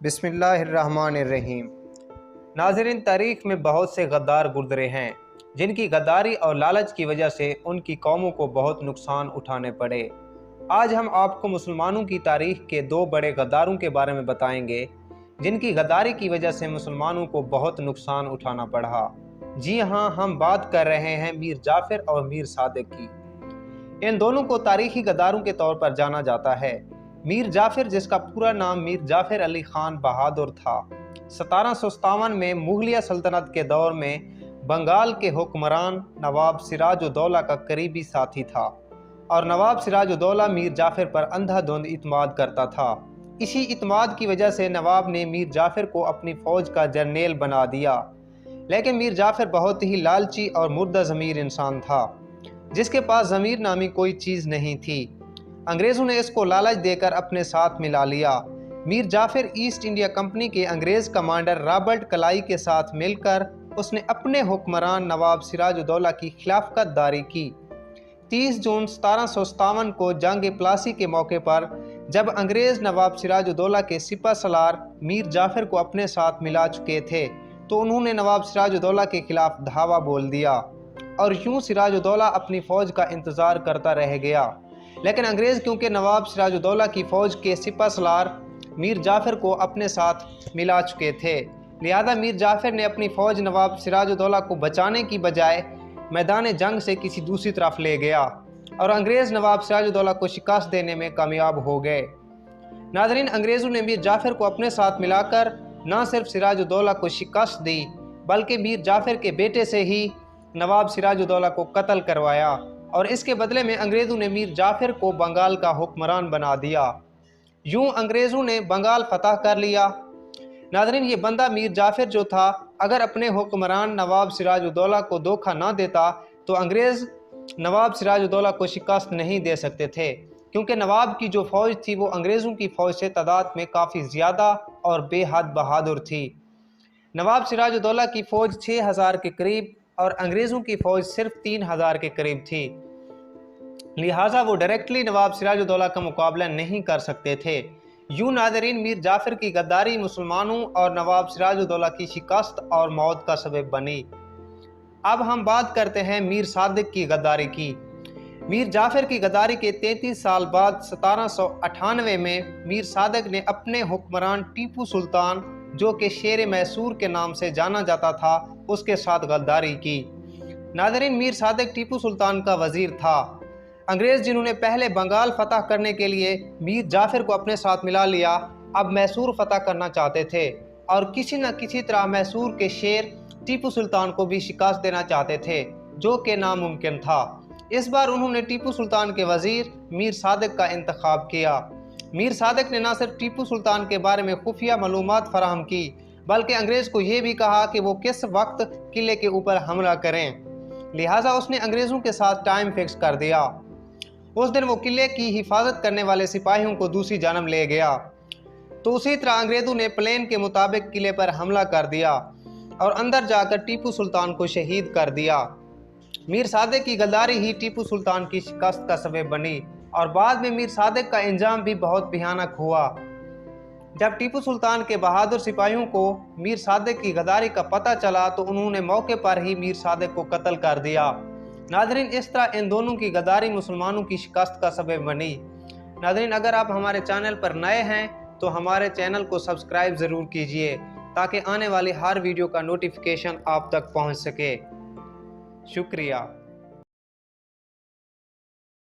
بسم اللہ الرحمن الرحیم۔ ناظرین، تاریخ میں بہت سے غدار گزرے ہیں جن کی غداری اور لالچ کی وجہ سے ان کی قوموں کو بہت نقصان اٹھانے پڑے۔ آج ہم آپ کو مسلمانوں کی تاریخ کے دو بڑے غداروں کے بارے میں بتائیں گے جن کی غداری کی وجہ سے مسلمانوں کو بہت نقصان اٹھانا پڑا۔ جی ہاں، ہم بات کر رہے ہیں میر جعفر اور میر صادق کی۔ ان دونوں کو تاریخی غداروں کے طور پر جانا جاتا ہے۔ میر جعفر، جس کا پورا نام میر جعفر علی خان بہادر تھا، 1757 میں مغلیہ سلطنت کے دور میں بنگال کے حکمران نواب سراج الدولہ کا قریبی ساتھی تھا، اور نواب سراج الدولہ میر جعفر پر اندھا دھند اعتماد کرتا تھا۔ اسی اعتماد کی وجہ سے نواب نے میر جعفر کو اپنی فوج کا جرنیل بنا دیا، لیکن میر جعفر بہت ہی لالچی اور مردہ ضمیر انسان تھا، جس کے پاس ضمیر نامی کوئی چیز نہیں تھی۔ انگریزوں نے اس کو لالچ دے کر اپنے ساتھ ملا لیا۔ میر جعفر ایسٹ انڈیا کمپنی کے انگریز کمانڈر رابرٹ کلائی کے ساتھ مل کر اس نے اپنے حکمران نواب سراج الدولہ کی خلافت داری کی۔ 30 جون 1757 کو جنگ پلاسی کے موقع پر جب انگریز نواب سراج الدولہ کے سپہ سالار میر جعفر کو اپنے ساتھ ملا چکے تھے تو انہوں نے نواب سراج الدولہ کے خلاف دھاوا بول دیا، اور یوں سراج الدولہ اپنی فوج کا انتظار کرتا رہ گیا۔ لیکن انگریز کیونکہ نواب سراج الدولہ کی فوج کے سپہ سالار میر جعفر کو اپنے ساتھ ملا چکے تھے، لہذا میر جعفر نے اپنی فوج نواب سراج الدولہ کو بچانے کی بجائے میدان جنگ سے کسی دوسری طرف لے گیا، اور انگریز نواب سراج الدولہ کو شکست دینے میں کامیاب ہو گئے۔ ناظرین، انگریزوں نے میر جعفر کو اپنے ساتھ ملا کر نہ صرف سراج الدولہ کو شکست دی بلکہ میر جعفر کے بیٹے سے ہی نواب سراج الدولہ کو قتل کروایا، اور اس کے بدلے میں انگریزوں نے میر جعفر کو بنگال کا حکمران بنا دیا۔ یوں انگریزوں نے بنگال فتح کر لیا۔ ناظرین، یہ بندہ میر جعفر جو تھا، اگر اپنے حکمران نواب سراج الدولہ کو دھوکہ نہ دیتا تو انگریز نواب سراج الدولہ کو شکست نہیں دے سکتے تھے، کیونکہ نواب کی جو فوج تھی وہ انگریزوں کی فوج سے تعداد میں کافی زیادہ اور بے حد بہادر تھی۔ نواب سراج الدولہ کی فوج 6000 کے قریب اور انگریزوں کی فوج صرف 3000 کے قریب تھی، لہٰذا وہ ڈائریکٹلی نواب سراج الدولہ کا مقابلہ نہیں کر سکتے تھے۔ یوں ناظرین، میر جعفر کی غداری مسلمانوں اور نواب سراج الدولہ کی شکست اور موت کا سبب بنی۔ اب ہم بات کرتے ہیں میر صادق کی غداری کی۔ میر جعفر کی غداری کے 33 سال بعد 1798 میں میر صادق نے اپنے حکمران ٹیپو سلطان، جو کہ شیر میسور کے نام سے جانا جاتا تھا، اس کے ساتھ غداری کی۔ ناظرین، میر صادق ٹیپو سلطان کا وزیر تھا۔ انگریز جنہوں نے پہلے بنگال فتح کرنے کے لیے میر جعفر کو اپنے ساتھ ملا لیا، اب میسور فتح کرنا چاہتے تھے، اور کسی نہ کسی طرح میسور کے شیر ٹیپو سلطان کو بھی شکست دینا چاہتے تھے، جو کہ ناممکن تھا۔ اس بار انہوں نے ٹیپو سلطان کے وزیر میر صادق کا انتخاب کیا۔ میر صادق نے نہ صرف ٹیپو سلطان کے بارے میں خفیہ معلومات فراہم کی بلکہ انگریز کو یہ بھی کہا کہ وہ کس وقت قلعے کے اوپر حملہ کریں، لہٰذا اس نے انگریزوں کے ساتھ ٹائم فکس کر دیا۔ اس دن وہ قلعے کی حفاظت کرنے والے سپاہیوں کو دوسری جانب لے گیا، تو اسی طرح انگریزوں نے پلان کے مطابق قلعے پر حملہ کر دیا اور اندر جا کر ٹیپو سلطان کو شہید کر دیا۔ میر صادق کی غداری ہی ٹیپو سلطان کی شکست کا سبب بنی، اور بعد میں میر صادق کا انجام بھی بہت بھیانک ہوا۔ جب ٹیپو سلطان کے بہادر سپاہیوں کو میر صادق کی غداری کا پتہ چلا تو انہوں نے موقع پر ہی میر صادق کو قتل کر دیا۔ ناظرین، اس طرح ان دونوں کی غداری مسلمانوں کی شکست کا سبب بنی۔ ناظرین، اگر آپ ہمارے چینل پر نئے ہیں تو ہمارے چینل کو سبسکرائب ضرور کیجئے تاکہ آنے والی ہر ویڈیو کا نوٹیفیکیشن آپ تک پہنچ سکے۔ شکریہ۔